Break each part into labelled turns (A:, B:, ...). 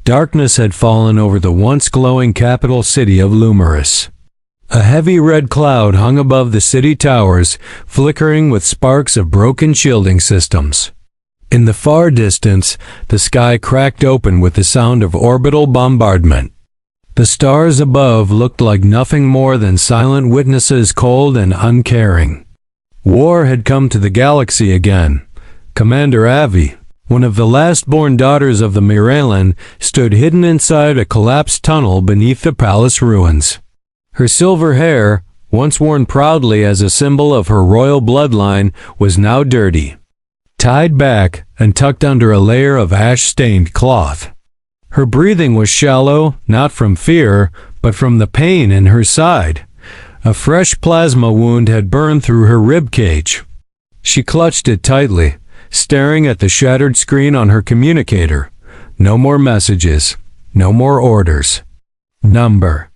A: Darkness had fallen over the once glowing capital city of Lumerus. A heavy red cloud hung above the city towers, flickering with sparks of broken shielding systems. In the far distance, the sky cracked open with the sound of orbital bombardment. The stars above looked like nothing more than silent witnesses, cold and uncaring. War had come to the galaxy again. Commander Avi, one of the last-born daughters of the Miralin, stood hidden inside a collapsed tunnel beneath the palace ruins. Her silver hair, once worn proudly as a symbol of her royal bloodline, was now dirty, tied back and tucked under a layer of ash-stained cloth. Her breathing was shallow, not from fear, but from the pain in her side. A fresh plasma wound had burned through her rib cage. She clutched it tightly, staring at the shattered screen on her communicator. No more messages, no more orders. Number.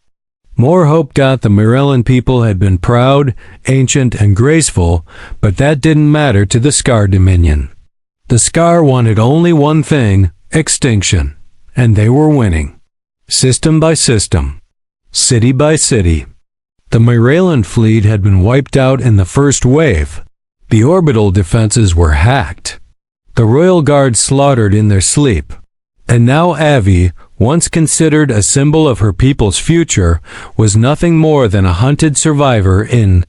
A: More hope got the Miralin people had been proud, ancient, and graceful, but that didn't matter to the Scar Dominion. The Scar wanted only one thing, extinction, and they were winning. System by system, city by city. The Miralin fleet had been wiped out in the first wave. The orbital defenses were hacked. The Royal Guard slaughtered in their sleep. And now Avi, once considered a symbol of her people's future, was nothing more than a hunted survivor in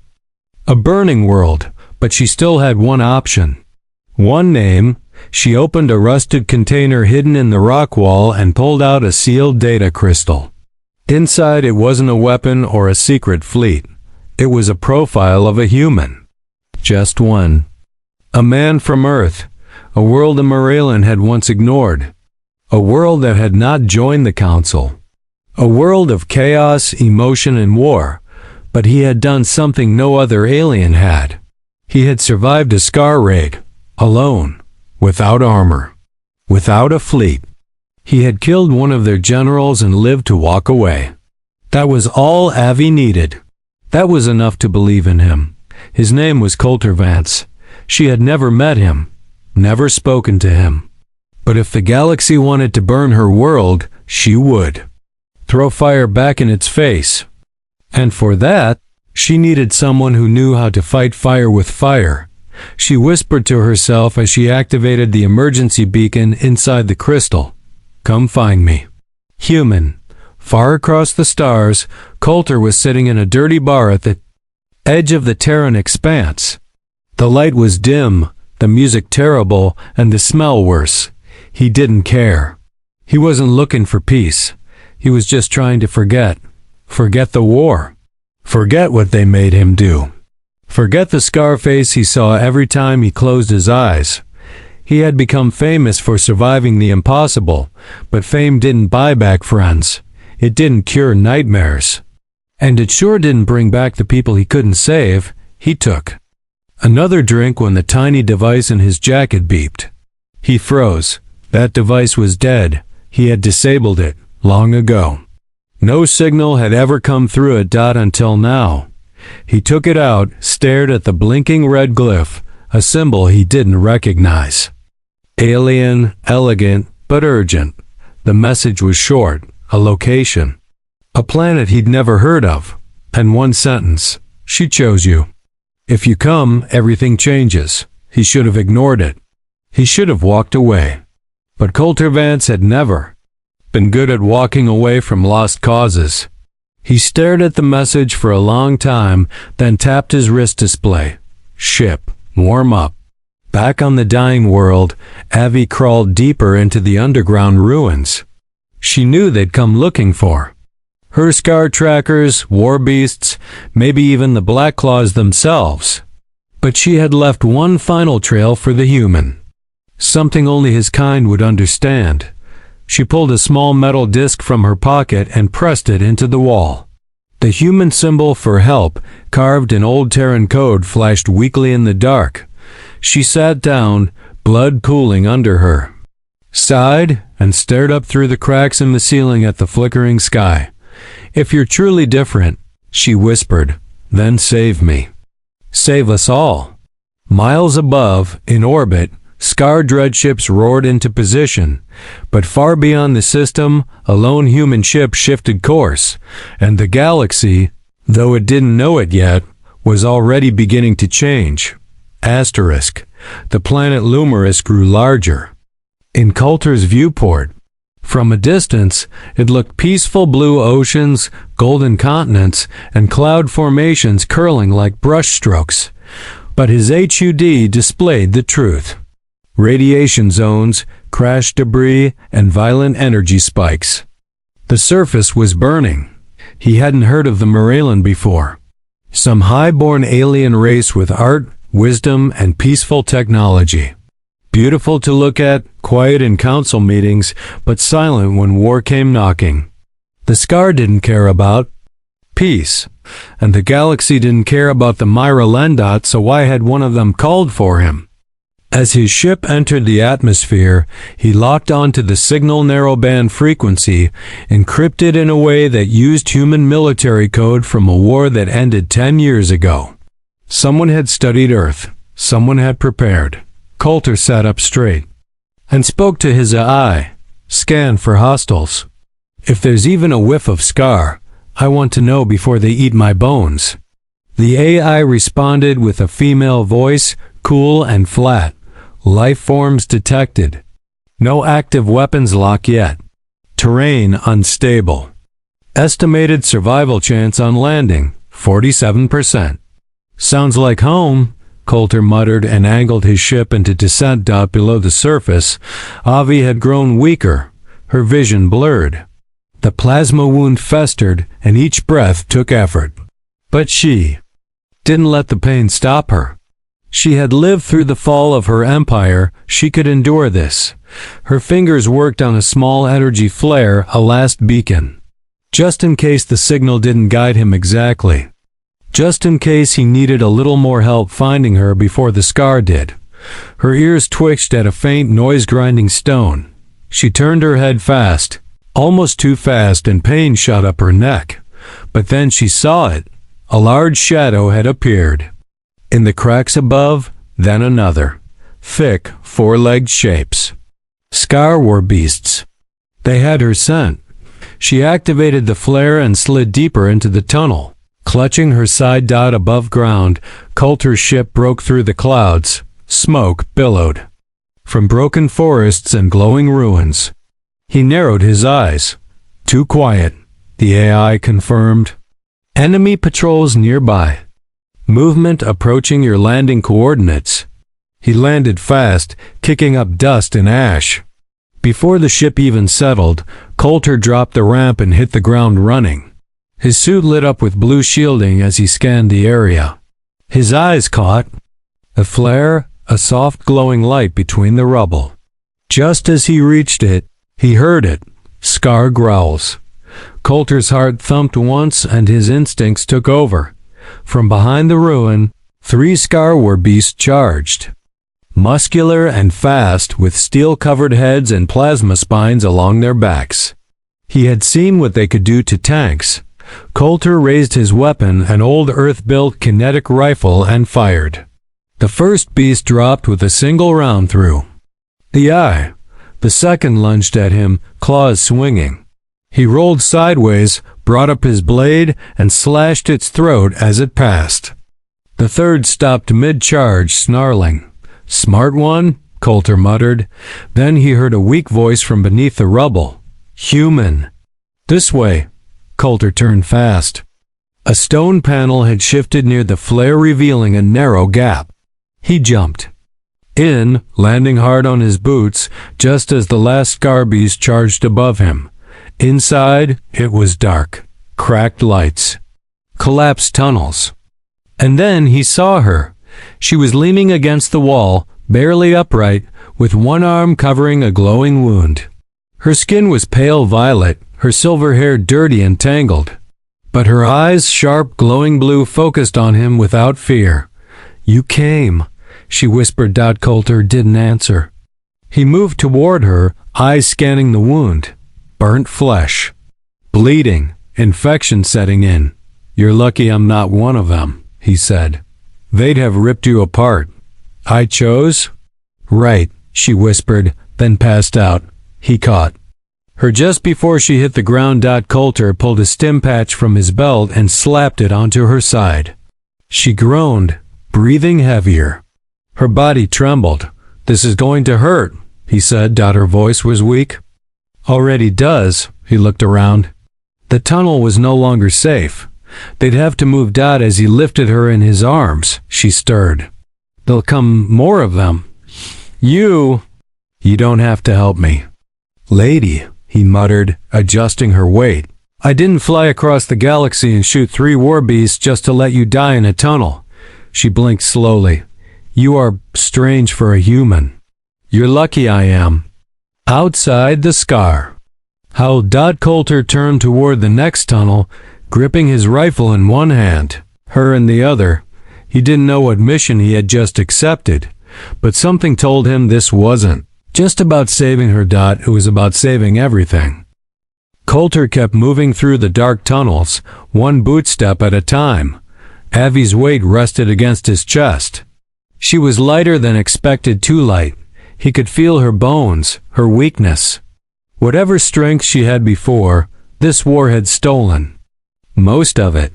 A: a burning world, but she still had one option. One name. She opened a rusted container hidden in the rock wall and pulled out a sealed data crystal. Inside it wasn't a weapon or a secret fleet. It was a profile of a human. Just one. A man from Earth, a world the Miralin had once ignored. A world that had not joined the Council. A world of chaos, emotion, and war. But he had done something no other alien had. He had survived a Scar raid, alone, without armor, without a fleet. He had killed one of their generals and lived to walk away. That was all Avi needed. That was enough to believe in him. His name was Coulter Vance. She had never met him, never spoken to him. But if the galaxy wanted to burn her world, she would. Throw fire back in its face. And for that, she needed someone who knew how to fight fire with fire. She whispered to herself as she activated the emergency beacon inside the crystal. Come find me. Human. Far across the stars, Coulter was sitting in a dirty bar at the edge of the Terran expanse. The light was dim, the music terrible, and the smell worse. He didn't care. He wasn't looking for peace. He was just trying to forget. Forget the war. Forget what they made him do. Forget the scar face he saw every time he closed his eyes. He had become famous for surviving the impossible, but fame didn't buy back friends. It didn't cure nightmares. And it sure didn't bring back the people he couldn't save. He took another drink when the tiny device in his jacket beeped. He froze. That device was dead. He had disabled it long ago. No signal had ever come through it until now. He took it out, stared at the blinking red glyph, a symbol he didn't recognize. Alien, elegant, but urgent. The message was short, a location. A planet he'd never heard of. And one sentence. She chose you. If you come, everything changes. He should have ignored it. He should have walked away. But Coulter Vance had never been good at walking away from lost causes. He stared at the message for a long time, then tapped his wrist display. Ship, warm up. Back on the dying world, Avi crawled deeper into the underground ruins. She knew they'd come looking for her scar trackers, war beasts, maybe even the Black Claws themselves. But she had left one final trail for the human. Something only his kind would understand. She pulled a small metal disc from her pocket and pressed it into the wall. The human symbol for help, carved in old Terran code, flashed weakly in the dark. She sat down, blood pooling under her. Sighed and stared up through the cracks in the ceiling at the flickering sky. If you're truly different, she whispered, then save me. Save us all. Miles above, in orbit, Scar dreadships roared into position, but far beyond the system, a lone human ship shifted course, and the galaxy, though it didn't know it yet, was already beginning to change. Asterisk. The planet Lumerus grew larger. In Coulter's viewport, from a distance, it looked peaceful blue oceans, golden continents, and cloud formations curling like brushstrokes. But his HUD displayed the truth. Radiation zones, crash debris, and violent energy spikes. The surface was burning. He hadn't heard of the Moralen before. Some high-born alien race with art, wisdom, and peaceful technology. Beautiful to look at, quiet in council meetings, but silent when war came knocking. The Scar didn't care about peace, and the galaxy didn't care about the Myra Lendot, so why had one of them called for him? As his ship entered the atmosphere, he locked onto the signal narrowband frequency, encrypted in a way that used human military code from a war that ended 10 years ago. Someone had studied Earth. Someone had prepared. Coulter sat up straight and spoke to his AI. Scan for hostiles. If there's even a whiff of Scar, I want to know before they eat my bones. The AI responded with a female voice, cool and flat. Life forms detected. No active weapons lock yet. Terrain unstable. Estimated survival chance on landing, 47%. Sounds like home, Coulter muttered and angled his ship into descent below the surface. Avi had grown weaker, her vision blurred. The plasma wound festered, and each breath took effort. But she didn't let the pain stop her. She had lived through the fall of her empire. She could endure this. Her fingers worked on a small energy flare, a last beacon. Just in case the signal didn't guide him exactly. Just in case he needed a little more help finding her before the Scar did. Her ears twitched at a faint noise-grinding stone. She turned her head fast, almost too fast, and pain shot up her neck. But then she saw it. A large shadow had appeared. In the cracks above, then another. Thick, four-legged shapes. Scar were beasts. They had her scent. She activated the flare and slid deeper into the tunnel. Clutching her side dot above ground, Coulter's ship broke through the clouds. Smoke billowed from broken forests and glowing ruins. He narrowed his eyes. Too quiet, the AI confirmed. Enemy patrols nearby. Movement approaching your landing coordinates. He landed fast, kicking up dust and ash. Before the ship even settled, Coulter dropped the ramp and hit the ground running. His suit lit up with blue shielding as he scanned the area. His eyes caught a flare, a soft glowing light between the rubble. Just as he reached it, he heard it. Scar growls. Coulter's heart thumped once and his instincts took over. From behind the ruin, 3 Scar were beasts charged. Muscular and fast, with steel-covered heads and plasma spines along their backs. He had seen what they could do to tanks. Coulter raised his weapon, an old Earth-built kinetic rifle, and fired. The first beast dropped with a single round through the eye. The second lunged at him, claws swinging. He rolled sideways, brought up his blade, and slashed its throat as it passed. The third stopped mid-charge, snarling. "Smart one," Coulter muttered. Then he heard a weak voice from beneath the rubble. "Human." "This way." Coulter turned fast. A stone panel had shifted near the flare, revealing a narrow gap. He jumped in, landing hard on his boots, just as the last Scar beast charged above him. Inside, it was dark. Cracked lights. Collapsed tunnels. And then he saw her. She was leaning against the wall, barely upright, with one arm covering a glowing wound. Her skin was pale violet, her silver hair dirty and tangled. But her eyes, sharp, glowing blue, focused on him without fear. "You came," she whispered. Coulter didn't answer. He moved toward her, eyes scanning the wound. Burnt flesh. Bleeding. Infection setting in. "You're lucky I'm not one of them," he said. "They'd have ripped you apart." "I chose?" "Right. she whispered, then passed out. He caught her just before she hit the ground. Coulter pulled a stim patch from his belt and slapped it onto her side. She groaned, breathing heavier. Her body trembled. "This is going to hurt," he said. Her voice was weak. "Already does." He looked around. The tunnel was no longer safe. They'd have to move. As he lifted her in his arms, she stirred. "There'll come more of them. You don't have to help me." "Lady," he muttered, adjusting her weight. "I didn't fly across the galaxy and shoot 3 war beasts just to let you die in a tunnel." She blinked slowly. "You are strange for a human." "You're lucky I am." Outside the scar, howled. Coulter turned toward the next tunnel, gripping his rifle in one hand, her in the other. He didn't know what mission he had just accepted, but something told him this wasn't just about saving her. It was about saving everything. Coulter kept moving through the dark tunnels, one bootstep at a time. Avi's weight rested against his chest. She was lighter than expected, too light. He could feel her bones, her weakness. Whatever strength she had before, this war had stolen most of it.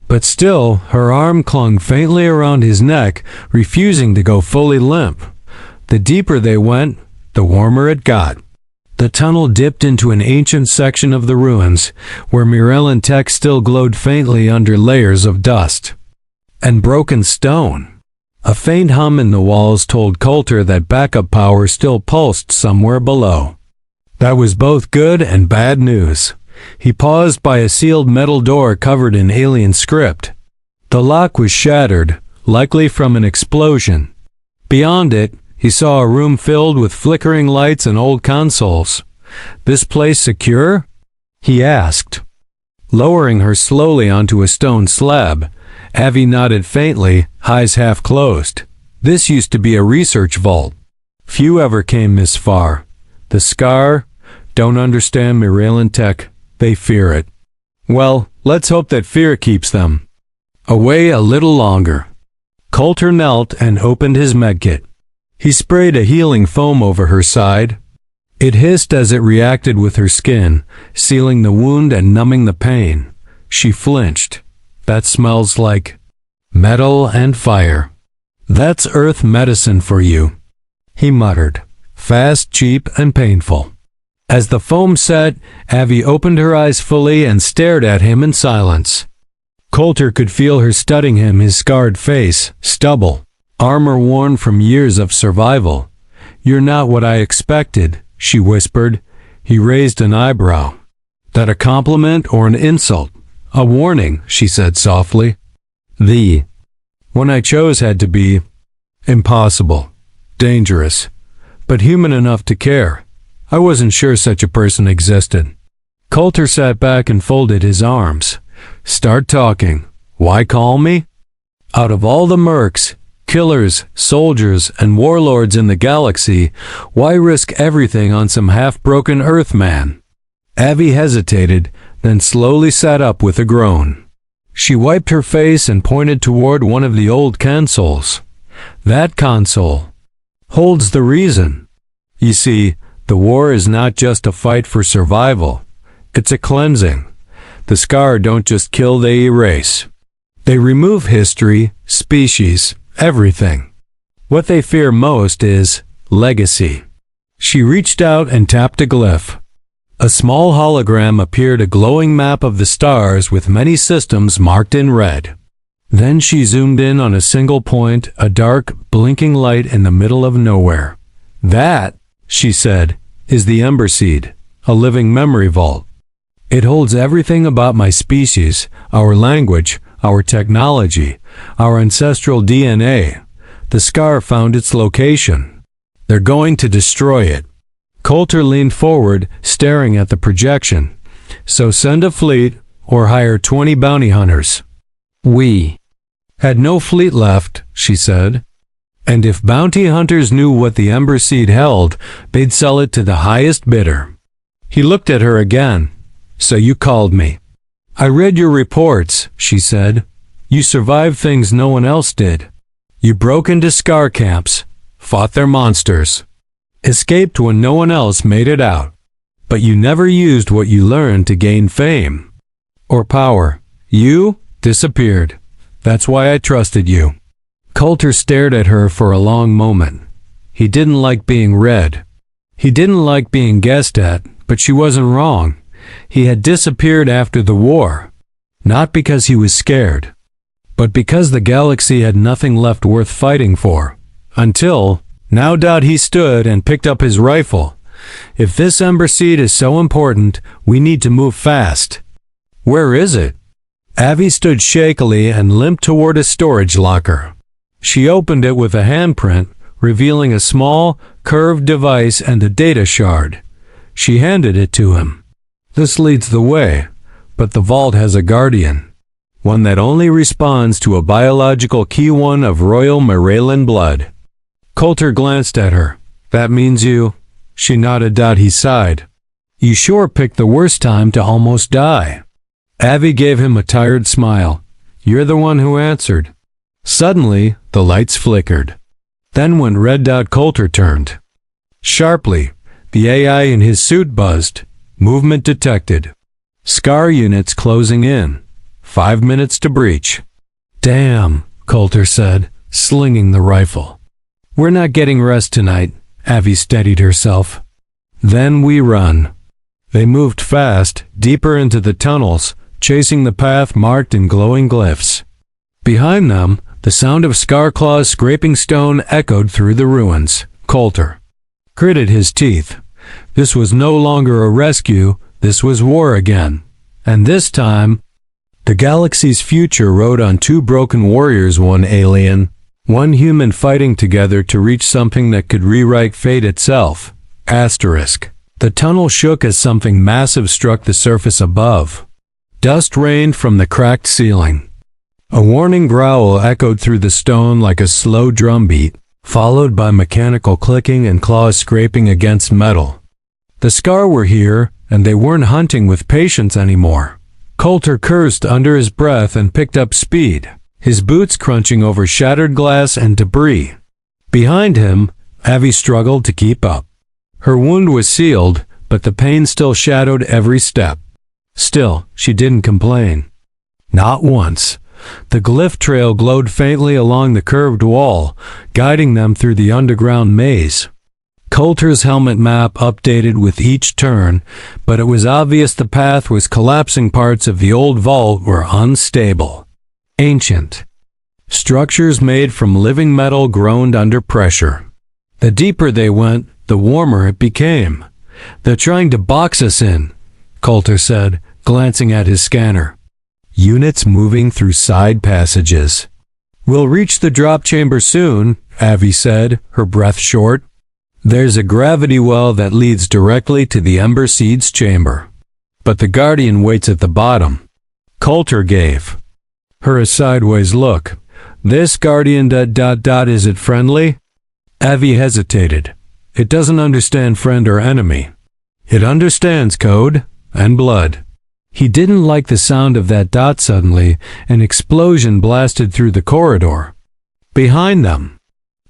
A: But still, her arm clung faintly around his neck, refusing to go fully limp. The deeper they went, the warmer it got. The tunnel dipped into an ancient section of the ruins, where Mirellan tech still glowed faintly under layers of dust and broken stone. A faint hum in the walls told Coulter that backup power still pulsed somewhere below. That was both good and bad news. He paused by a sealed metal door covered in alien script. The lock was shattered, likely from an explosion. Beyond it, he saw a room filled with flickering lights and old consoles. "This place secure?" he asked, lowering her slowly onto a stone slab. Avi nodded faintly, eyes half closed. "This used to be a research vault. Few ever came this far. The Scar don't understand Mirellan tech. They fear it. Well, let's hope that fear keeps them away a little longer." Coulter knelt and opened his medkit. He sprayed a healing foam over her side. It hissed as it reacted with her skin, sealing the wound and numbing the pain. She flinched. "That smells like metal and fire." "That's Earth medicine for you," he muttered. "Fast, cheap, and painful." As the foam set, Avi opened her eyes fully and stared at him in silence. Coulter could feel her studying him, his scarred face, stubble, armor worn from years of survival. "You're not what I expected," she whispered. He raised an eyebrow. "That a compliment or an insult?" "A warning," she said softly. "The one I chose had to be impossible, dangerous, but human enough to care. I wasn't sure such a person existed." Coulter sat back and folded his arms. "Start talking. Why call me?" "Out of all the mercs, killers, soldiers, and warlords in the galaxy, why risk everything on some half-broken Earthman?" Avi hesitated, then slowly sat up with a groan. She wiped her face and pointed toward one of the old consoles. "That console holds the reason. You see, the war is not just a fight for survival. It's a cleansing. The Scar don't just kill, they erase. They remove history, species, everything. What they fear most is legacy." She reached out and tapped a glyph. A small hologram appeared, a glowing map of the stars with many systems marked in red. Then she zoomed in on a single point, a dark, blinking light in the middle of nowhere. "That," she said, "is the Ember Seed, a living memory vault. It holds everything about my species, our language, our technology, our ancestral DNA. The Scar found its location. They're going to destroy it." Coulter leaned forward, staring at the projection. "So send a fleet, or hire 20 bounty hunters." "We had no fleet left," she said. "And if bounty hunters knew what the Ember Seed held, they'd sell it to the highest bidder." He looked at her again. "So you called me." "I read your reports," she said. "You survived things no one else did. You broke into Scar camps, fought their monsters, Escaped when no one else made it out. But you never used what you learned to gain fame or power. You disappeared. That's why I trusted you." Coulter stared at her for a long moment. He didn't like being read. He didn't like being guessed at, but she wasn't wrong. He had disappeared after the war. Not because he was scared, but because the galaxy had nothing left worth fighting for. Until, now he stood and picked up his rifle. "If this ember seed is so important, we need to move fast." "Where is it?" Avi stood shakily and limped toward a storage locker. She opened it with a handprint, revealing a small, curved device and a data shard. She handed it to him. "This leads the way, but the vault has a guardian. One that only responds to a biological key, one of royal Morellan blood." Coulter glanced at her. "That means you..." She nodded. He sighed. "You sure picked the worst time to almost die." Avi gave him a tired smile. "You're the one who answered." Suddenly, the lights flickered. Then when red, Coulter turned. Sharply, the AI in his suit buzzed. Movement detected. Scar units closing in. 5 minutes to breach. "Damn," Coulter said, slinging the rifle. "We're not getting rest tonight." Avi steadied herself. "Then we run." They moved fast, deeper into the tunnels, chasing the path marked in glowing glyphs. Behind them, the sound of Scar claws scraping stone echoed through the ruins. Coulter gritted his teeth. This was no longer a rescue, this was war again. And this time, the galaxy's future rode on two broken warriors, one alien, one human, fighting together to reach something that could rewrite fate itself. Asterisk. The tunnel shook as something massive struck the surface above. Dust rained from the cracked ceiling. A warning growl echoed through the stone like a slow drumbeat, followed by mechanical clicking and claws scraping against metal. The Scar were here, and they weren't hunting with patience anymore. Coulter cursed under his breath and picked up speed, his boots crunching over shattered glass and debris. Behind him, Avi struggled to keep up. Her wound was sealed, but the pain still shadowed every step. Still, she didn't complain. Not once. The glyph trail glowed faintly along the curved wall, guiding them through the underground maze. Coulter's helmet map updated with each turn, but it was obvious the path was collapsing. Parts of the old vault were unstable. Ancient. Structures made from living metal groaned under pressure. The deeper they went, the warmer it became. "They're trying to box us in," Coulter said, glancing at his scanner. "Units moving through side passages." "We'll reach the drop chamber soon," Avi said, her breath short. "There's a gravity well that leads directly to the Ember Seed's chamber. But the Guardian waits at the bottom." Coulter gave her a sideways look. "This Guardian ... is it friendly?" Avi hesitated. "It doesn't understand friend or enemy. It understands code and blood." He didn't like the sound of that dot. Suddenly, an explosion blasted through the corridor. Behind them,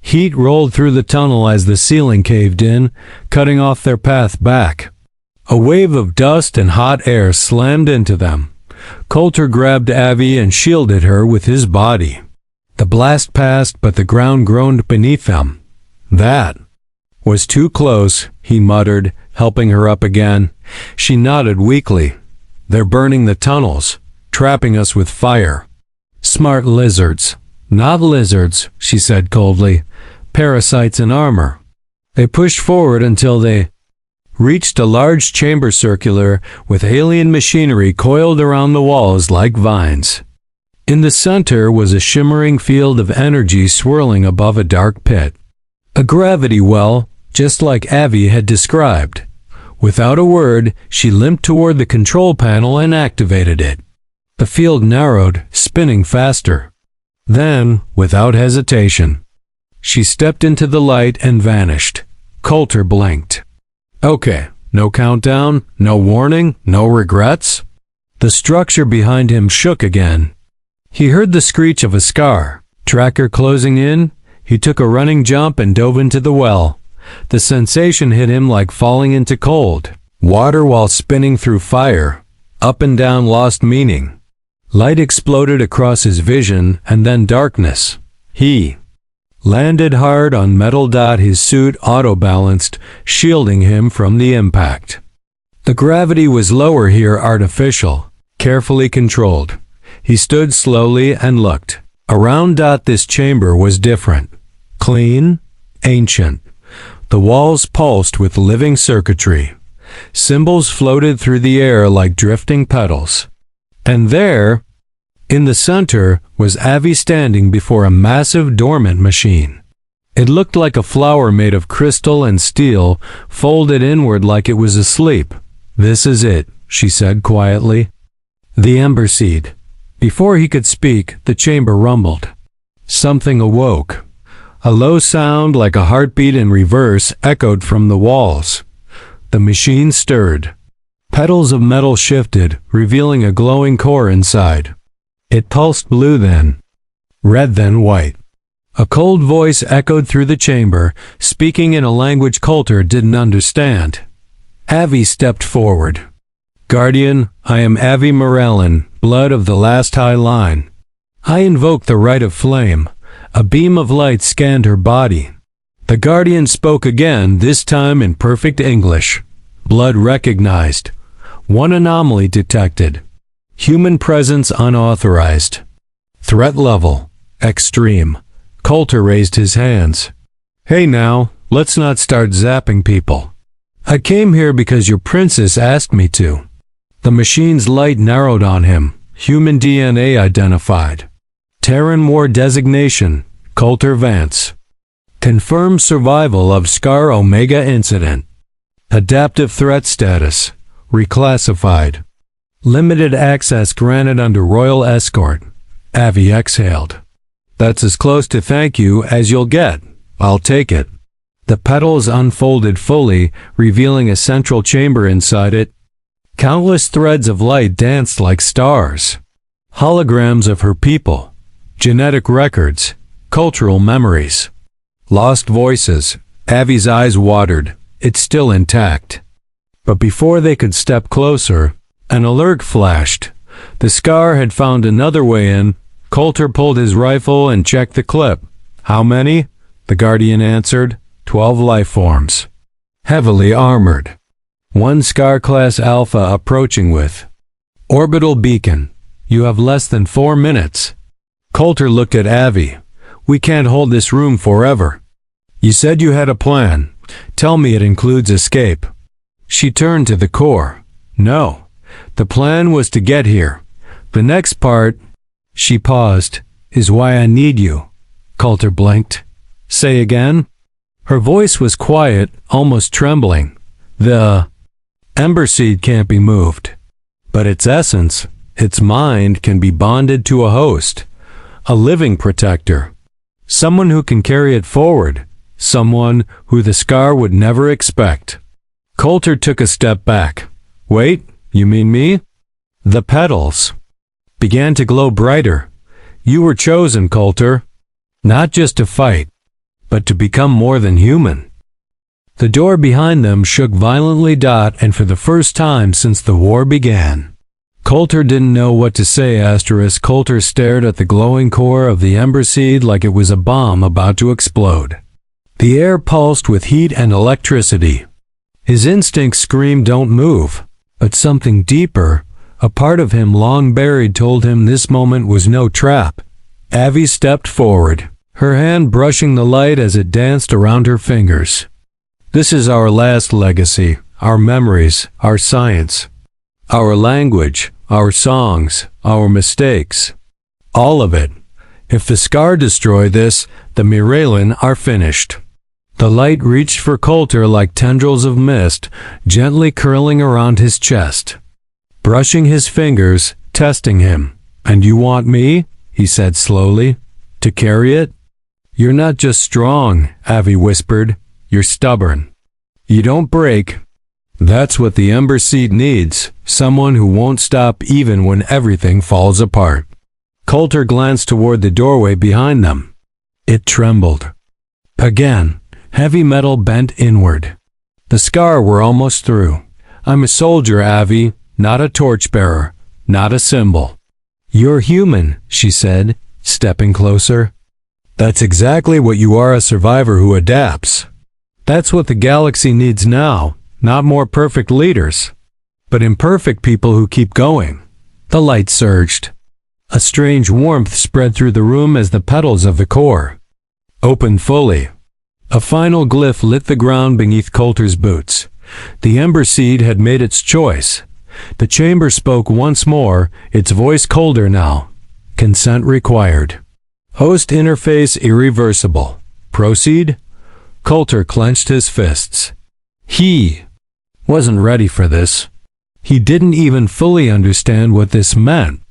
A: heat rolled through the tunnel as the ceiling caved in, cutting off their path back. A wave of dust and hot air slammed into them. Coulter grabbed Avi and shielded her with his body. The blast passed, but the ground groaned beneath them. "That was too close," he muttered, helping her up again. She nodded weakly. "They're burning the tunnels, trapping us with fire." "Smart lizards." "Not lizards," she said coldly. "Parasites in armor." They pushed forward until they reached a large chamber, circular, with alien machinery coiled around the walls like vines. In the center was a shimmering field of energy swirling above a dark pit. A gravity well, just like Avi had described. Without a word, she limped toward the control panel and activated it. The field narrowed, spinning faster. Then, without hesitation, she stepped into the light and vanished. Coulter blinked. Okay, no countdown, no warning, no regrets? The structure behind him shook again. He heard the screech of a Scar. Tracker closing in. He took a running jump and dove into the well. The sensation hit him like falling into cold water while spinning through fire. Up and down lost meaning. Light exploded across his vision, and then darkness. He landed hard on metal. His suit auto-balanced, shielding him from the impact. The gravity was lower here, artificial, carefully controlled. He stood slowly and looked around. This chamber was different. Clean, ancient. The walls pulsed with living circuitry. Symbols floated through the air like drifting petals. And there, in the center, was Avi standing before a massive dormant machine. It looked like a flower made of crystal and steel, folded inward like it was asleep. "This is it," she said quietly. "The ember seed." Before he could speak, the chamber rumbled. Something awoke. A low sound like a heartbeat in reverse echoed from the walls. The machine stirred. Petals of metal shifted, revealing a glowing core inside. It pulsed blue, then red, then white. A cold voice echoed through the chamber, speaking in a language Coulter didn't understand. Avi stepped forward. "Guardian, I am Avi Morellin, blood of the last high line. I invoke the right of flame." A beam of light scanned her body. The Guardian spoke again, this time in perfect English. "Blood recognized. One anomaly detected. Human presence unauthorized. Threat level extreme." Coulter raised his hands. "Hey now, let's not start zapping people. I came here because your princess asked me to." The machine's light narrowed on him. Human DNA identified. Terran War designation, Coulter Vance. Confirmed survival of Scar Omega incident. Adaptive threat status, reclassified. Limited access granted under royal escort. Avi exhaled. "That's as close to thank you as you'll get. I'll take it." The petals unfolded fully, revealing a central chamber inside it. Countless threads of light danced like stars. Holograms of her people. Genetic records. Cultural memories. Lost voices. Avi's eyes watered. It's still intact. But before they could step closer, an alert flashed. The Scar had found another way in. Coulter pulled his rifle and checked the clip. "How many?" The Guardian answered. 12 life forms. Heavily armored. One Scar-class Alpha approaching with orbital beacon. "You have less than 4 minutes." Coulter looked at Avi. "We can't hold this room forever. You said you had a plan. Tell me it includes escape." She turned to the core. "No. The plan was to get here. The next part," she paused, "is why I need you." Coulter blinked. "Say again?" Her voice was quiet, almost trembling. "The ember seed can't be moved. But its essence, its mind, can be bonded to a host. A living protector. Someone who can carry it forward. Someone who the Scar would never expect." Coulter took a step back. "Wait, you mean me?" The petals began to glow brighter. "You were chosen, Coulter. Not just to fight, but to become more than human." The door behind them shook violently. And for the first time since the war began. Coulter didn't know what to say. Coulter stared at the glowing core of the ember seed like it was a bomb about to explode. The air pulsed with heat and electricity. His instincts screamed, "Don't move." But something deeper, a part of him long buried, told him this moment was no trap. Avi stepped forward, her hand brushing the light as it danced around her fingers. "This is our last legacy, our memories, our science, our language, our songs, our mistakes. All of it. If the Scar destroy this, the Morellin are finished." The light reached for Coulter like tendrils of mist, gently curling around his chest, brushing his fingers, testing him. "And you want me," he said slowly, "to carry it?" "You're not just strong," Avi whispered. "You're stubborn. You don't break. That's what the ember seed needs, someone who won't stop even when everything falls apart." Coulter glanced toward the doorway behind them. It trembled. Again, Heavy metal bent inward. The scar were almost through. I'm a soldier, Avi, not a torchbearer, not a symbol. You're human, she said, stepping closer. That's exactly what you are, a survivor who adapts. That's what the galaxy needs now, not more perfect leaders, but imperfect people who keep going. The light surged. A strange warmth spread through the room as the petals of the core opened fully. A final glyph lit the ground beneath Coulter's boots. The Ember Seed had made its choice. The chamber spoke once more, its voice colder now. Consent required. Host interface irreversible. Proceed? Coulter clenched his fists. He wasn't ready for this. He didn't even fully understand what this meant.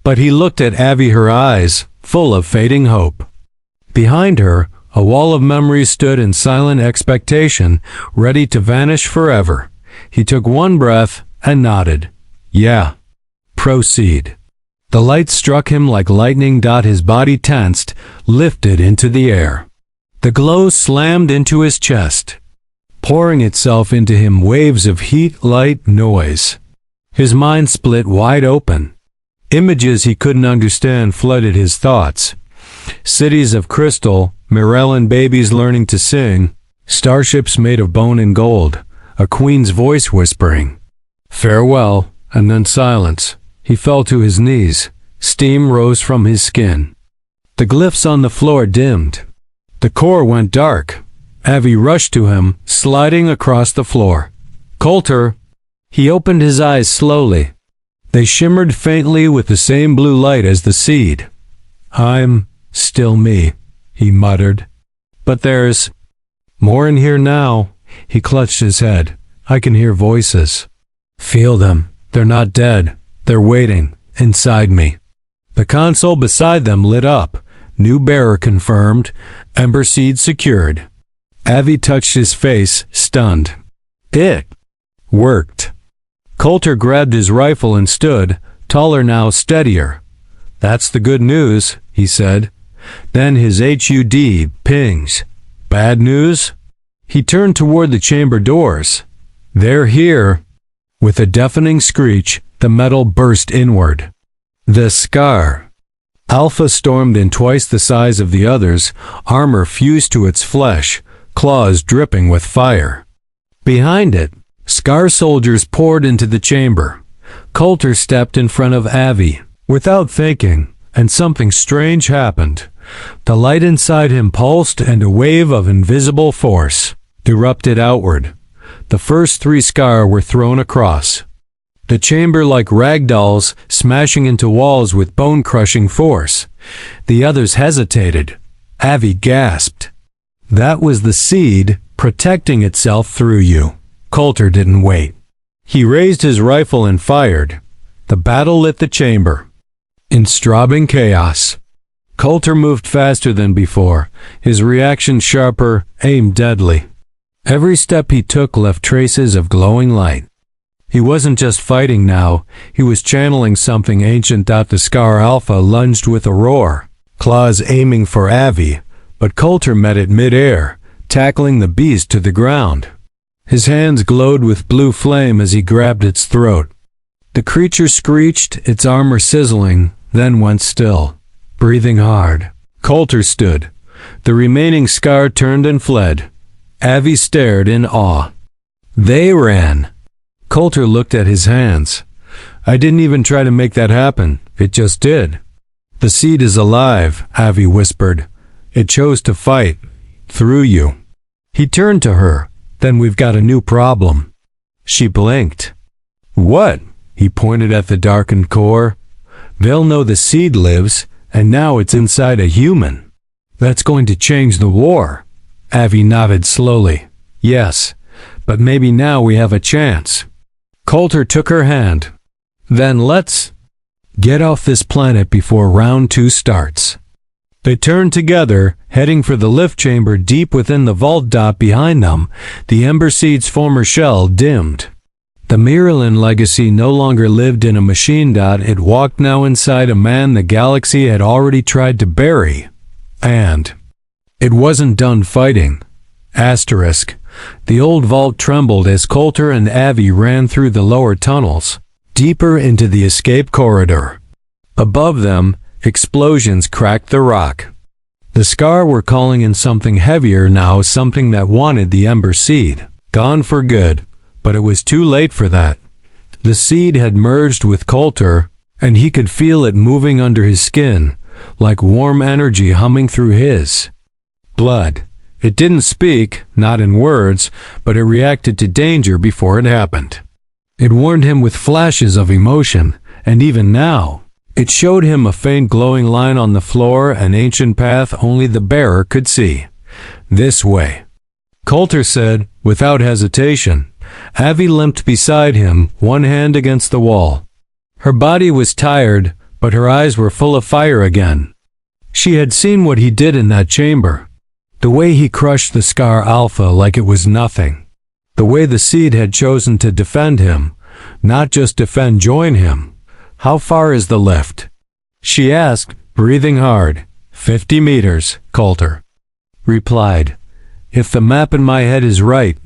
A: But he looked at Avi, her eyes full of fading hope. Behind her, a wall of memories stood in silent expectation, ready to vanish forever. He took one breath and nodded. Yeah. Proceed. The light struck him like lightning. His body tensed, lifted into the air. The glow slammed into his chest, pouring itself into him waves of heat, light, noise. His mind split wide open. Images he couldn't understand flooded his thoughts. Cities of crystal, Mirellan babies learning to sing, starships made of bone and gold, a queen's voice whispering, "Farewell," and then silence. He fell to his knees. Steam rose from his skin. The glyphs on the floor dimmed. The core went dark. Avi rushed to him, sliding across the floor. "Coulter!" He opened his eyes slowly. They shimmered faintly with the same blue light as the seed. "I'm still me," he muttered. "But there's more in here now." He clutched his head. "I can hear voices. Feel them. They're not dead. They're waiting, inside me." The console beside them lit up. New bearer confirmed. Ember Seed secured. Avi touched his face, stunned. It worked. Coulter grabbed his rifle and stood, taller now, steadier. "That's the good news," he said. Then his HUD pings. "Bad news?" He turned toward the chamber doors. "They're here." With a deafening screech, the metal burst inward. The scar. Alpha stormed in twice the size of the others, armor fused to its flesh, claws dripping with fire. Behind it, Scar soldiers poured into the chamber. Coulter stepped in front of Avi, without thinking, and something strange happened. The light inside him pulsed and a wave of invisible force erupted outward. The first 3 Scar were thrown across the chamber like rag dolls, smashing into walls with bone-crushing force. The others hesitated. Avi gasped. "That was the seed protecting itself through you." Coulter didn't wait. He raised his rifle and fired. The battle lit the chamber in throbbing chaos. Coulter moved faster than before, his reaction sharper, aim deadly. Every step he took left traces of glowing light. He wasn't just fighting now, he was channeling something ancient. The Scar Alpha lunged with a roar, claws aiming for Avi, but Coulter met it mid-air, tackling the beast to the ground. His hands glowed with blue flame as he grabbed its throat. The creature screeched, its armor sizzling, then went still, breathing hard. Coulter stood. The remaining Scar turned and fled. Avi stared in awe. They ran. Coulter looked at his hands. "I didn't even try to make that happen. It just did." "The seed is alive," Avi whispered. "It chose to fight. Through you." He turned to her. "Then we've got a new problem." She blinked. "What?" He pointed at the darkened core. "They'll know the seed lives, and now it's inside a human. That's going to change the war." Avi nodded slowly. "Yes, but maybe now we have a chance." Coulter took her hand. "Then let's get off this planet before round 2 starts." They turned together, heading for the lift chamber deep within the vault. Behind them, the Ember Seed's former shell dimmed. The Mirellan legacy no longer lived in a machine. It walked now inside a man the galaxy had already tried to bury. And it wasn't done fighting. Asterisk. The old vault trembled as Coulter and Avi ran through the lower tunnels, deeper into the escape corridor. Above them, explosions cracked the rock. The Scar were calling in something heavier now, something that wanted the Ember Seed. Gone for good, but it was too late for that. The seed had merged with Coulter, and he could feel it moving under his skin, like warm energy humming through his blood. It didn't speak, not in words, but it reacted to danger before it happened. It warned him with flashes of emotion, and even now, it showed him a faint glowing line on the floor, an ancient path only the bearer could see. This way. Coulter said, without hesitation. Avi limped beside him, one hand against the wall. Her body was tired, but her eyes were full of fire again. She had seen what he did in that chamber. The way he crushed the Scar Alpha like it was nothing. The way the seed had chosen to defend him, not just defend, join him. How far is the lift? She asked, breathing hard. 50 meters, Coulter replied. If the map in my head is right.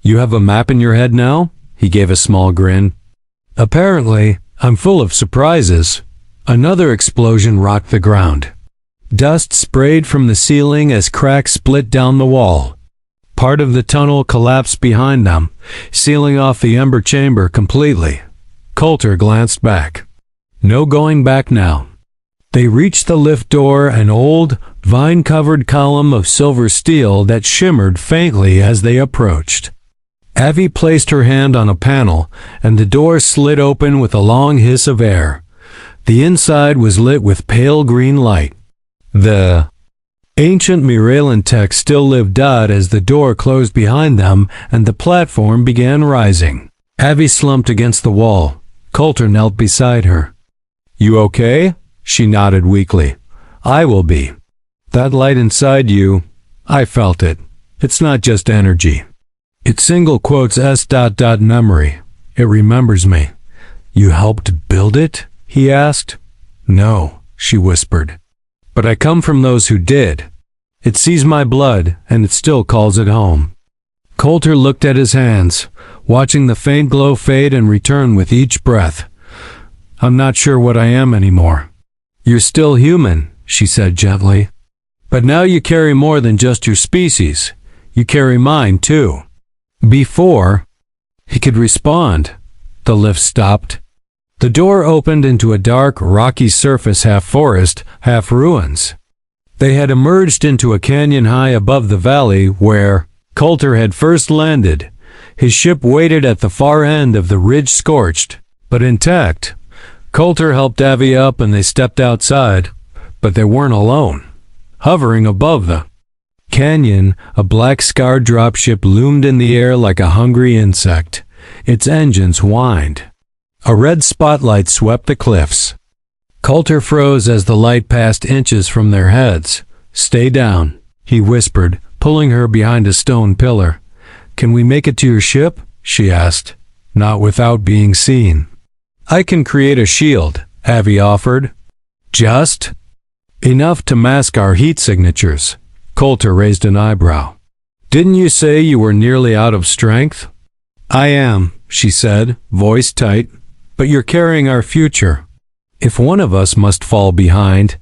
A: You have a map in your head now? He gave a small grin. Apparently, I'm full of surprises. Another explosion rocked the ground. Dust sprayed from the ceiling as cracks split down the wall. Part of the tunnel collapsed behind them, sealing off the Ember chamber completely. Coulter glanced back. No going back now. They reached the lift door, an old, vine-covered column of silver steel that shimmered faintly as they approached. Avi placed her hand on a panel, and the door slid open with a long hiss of air. The inside was lit with pale green light. The ancient Miralan tech still lived out as the door closed behind them and the platform began rising. Avi slumped against the wall. Coulter knelt beside her. You okay? She nodded weakly. I will be. That light inside you, I felt it. It's not just energy. It single quotes S.memory. It remembers me. You helped build it? He asked. No, she whispered. But I come from those who did. It sees my blood, and it still calls it home. Coulter looked at his hands, watching the faint glow fade and return with each breath. I'm not sure what I am anymore. You're still human, she said gently. But now you carry more than just your species. You carry mine, too. Before he could respond, the lift stopped. The door opened into a dark, rocky surface, half forest, half ruins. They had emerged into a canyon high above the valley where Coulter had first landed. His ship waited at the far end of the ridge, scorched, but intact. Coulter helped Avi up and they stepped outside, but they weren't alone. Hovering above the canyon, a black Scar dropship loomed in the air like a hungry insect. Its engines whined. A red spotlight swept the cliffs. Coulter froze as the light passed inches from their heads. Stay down, he whispered, pulling her behind a stone pillar. Can we make it to your ship? She asked. Not without being seen. I can create a shield, Avi offered. Just enough to mask our heat signatures. Coulter raised an eyebrow. Didn't you say you were nearly out of strength? I am, she said, voice tight. But you're carrying our future. If one of us must fall behind.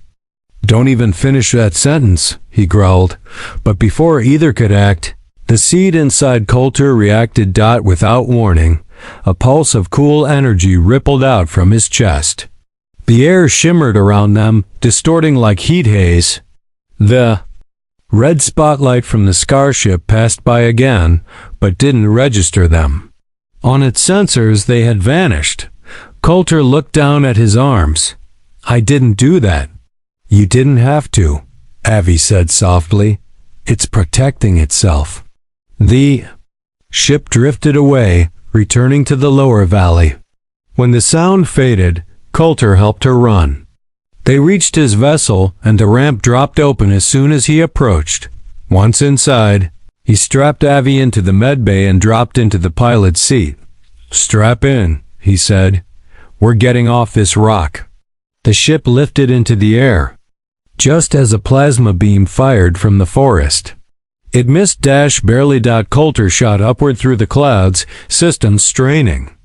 A: Don't even finish that sentence, he growled. But before either could act, the seed inside Coulter reacted. Without warning, a pulse of cool energy rippled out from his chest. The air shimmered around them, distorting like heat haze. The red spotlight from the Scar ship passed by again, but didn't register them. On its sensors, they had vanished. Coulter looked down at his arms. I didn't do that. You didn't have to, Avi said softly. It's protecting itself. The ship drifted away, returning to the lower valley. When the sound faded, Coulter helped her run. They reached his vessel, and the ramp dropped open as soon as he approached. Once inside, he strapped Avi into the medbay and dropped into the pilot's seat. Strap in, he said. We're getting off this rock. The ship lifted into the air, just as a plasma beam fired from the forest. It missed barely. Coulter shot upward through the clouds, systems straining.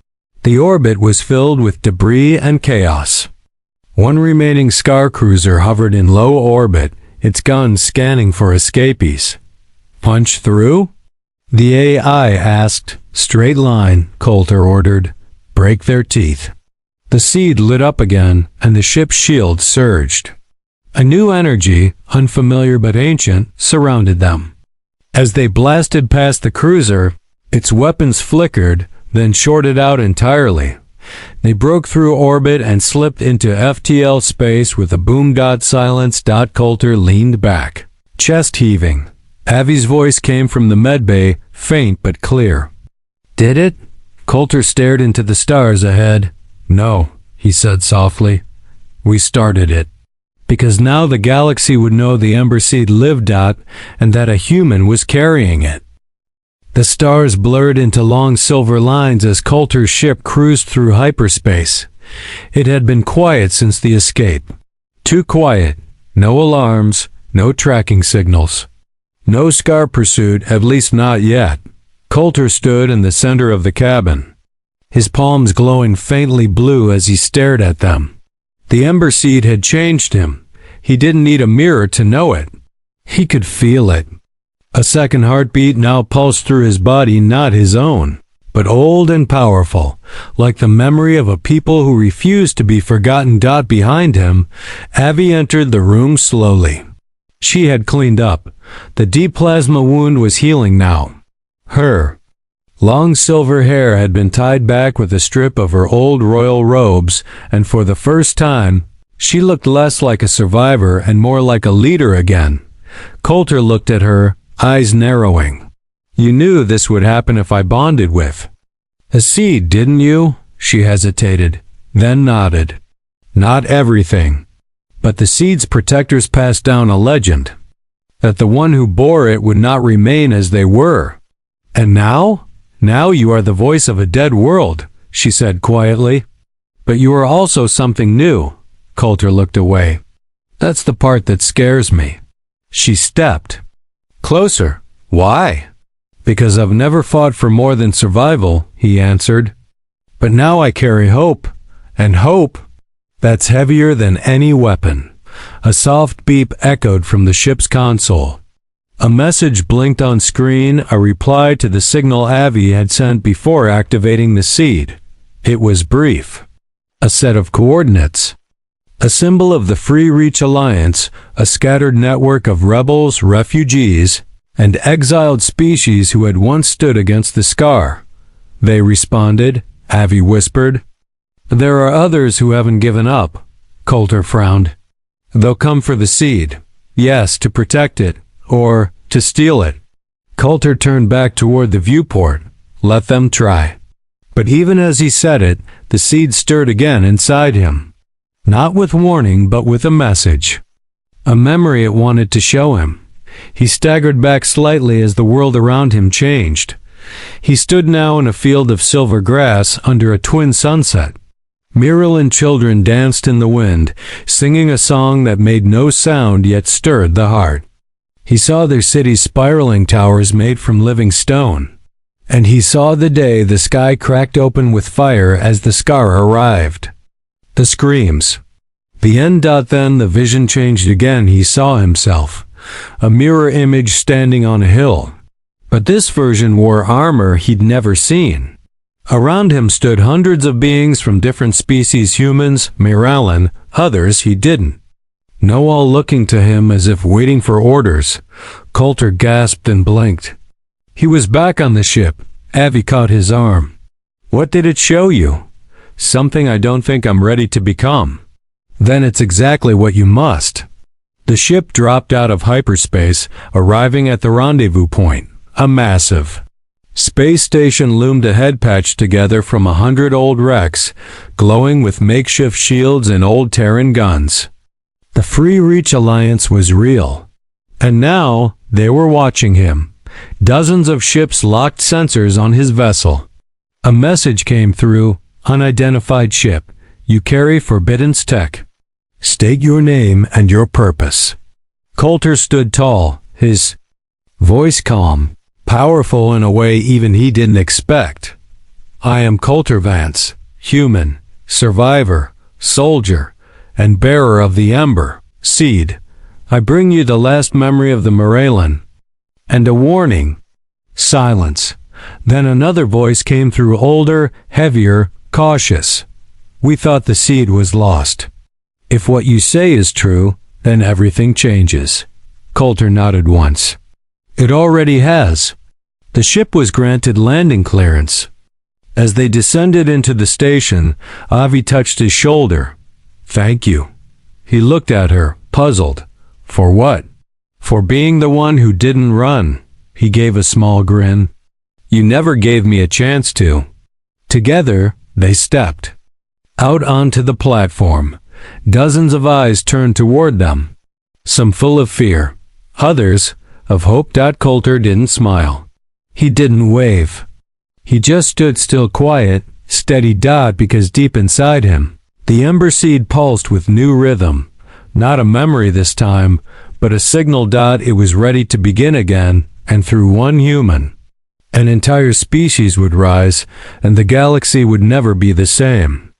A: The orbit was filled with debris and chaos. One remaining Scar cruiser hovered in low orbit, its guns scanning for escapees. Punch through? The AI asked. Straight line, Coulter ordered. Break their teeth. The seed lit up again, and the ship's shield surged. A new energy, unfamiliar but ancient, surrounded them. As they blasted past the cruiser, its weapons flickered, then shorted out entirely. They broke through orbit and slipped into FTL space with a boom. Silence. Coulter leaned back, chest heaving. Avi's voice came from the medbay, faint but clear. Did it? Coulter stared into the stars ahead. No, he said softly. We started it. Because now the galaxy would know the Ember Seed lived. And that a human was carrying it. The stars blurred into long silver lines as Coulter's ship cruised through hyperspace. It had been quiet since the escape. Too quiet. No alarms, no tracking signals. No Scar pursuit, at least not yet. Coulter stood in the center of the cabin, his palms glowing faintly blue as he stared at them. The Ember Seed had changed him. He didn't need a mirror to know it. He could feel it. A second heartbeat now pulsed through his body, not his own, but old and powerful, like the memory of a people who refused to be forgotten. Behind him, Avi entered the room slowly. She had cleaned up. The deep plasma wound was healing now. Her long silver hair had been tied back with a strip of her old royal robes, and for the first time, she looked less like a survivor and more like a leader again. Coulter looked at her, eyes narrowing. You knew this would happen if I bonded with a seed, didn't you? She hesitated, then nodded. Not everything. But the seed's protectors passed down a legend, that the one who bore it would not remain as they were. And now? Now you are the voice of a dead world, she said quietly. But you are also something new. Coulter looked away. That's the part that scares me. She stepped closer. Why? Because I've never fought for more than survival, he answered. But now I carry hope. And hope, that's heavier than any weapon. A soft beep echoed from the ship's console. A message blinked on screen, a reply to the signal Avi had sent before activating the seed. It was brief. A set of coordinates. A symbol of the Free Reach Alliance, a scattered network of rebels, refugees, and exiled species who had once stood against the Scar. They responded, Avi whispered. There are others who haven't given up. Coulter frowned. They'll come for the seed. Yes, to protect it. Or to steal it. Coulter turned back toward the viewport. Let them try. But even as he said it, the seed stirred again inside him. Not with warning, but with a message. A memory it wanted to show him. He staggered back slightly as the world around him changed. He stood now in a field of silver grass under a twin sunset. Myrrelin children danced in the wind, singing a song that made no sound yet stirred the heart. He saw their city's spiraling towers made from living stone. And he saw the day the sky cracked open with fire as the Scar arrived. The screams. The end. Then the vision changed again. He saw himself, a mirror image standing on a hill. But this version wore armor he'd never seen. Around him stood hundreds of beings from different species, humans, Myrrelin, others he didn't. No, all looking to him as if waiting for orders. Coulter gasped and blinked. He was back on the ship. Avi caught his arm. What did it show you? Something I don't think I'm ready to become. Then it's exactly what you must. The ship dropped out of hyperspace, arriving at the rendezvous point, a massive space station loomed ahead, patched together from 100 old wrecks, glowing with makeshift shields and old Terran guns. The Free Reach Alliance was real. And now, they were watching him. Dozens of ships locked sensors on his vessel. A message came through, unidentified ship. You carry Forbidden's tech. State your name and your purpose. Coulter stood tall, his Voice calm, powerful in a way even he didn't expect. I am Coulter Vance, human, survivor, soldier, and bearer of the Ember, Seed. I bring you the last memory of the Moralen. And a warning. Silence. Then another voice came through, older, heavier, cautious. We thought the Seed was lost. If what you say is true, then everything changes. Coulter nodded once. It already has. The ship was granted landing clearance. As they descended into the station, Avi touched his shoulder. Thank you. He looked at her, puzzled. For what? For being the one who didn't run. He gave a small grin. You never gave me a chance to. Together, they stepped out onto the platform. Dozens of eyes turned toward them, some full of fear, others of hope. Coulter didn't smile. He didn't wave. He just stood still, quiet, steady. Because deep inside him, the Ember Seed pulsed with new rhythm. Not a memory this time, but a signal. It was ready to begin again, and through one human, an entire species would rise, and the galaxy would never be the same.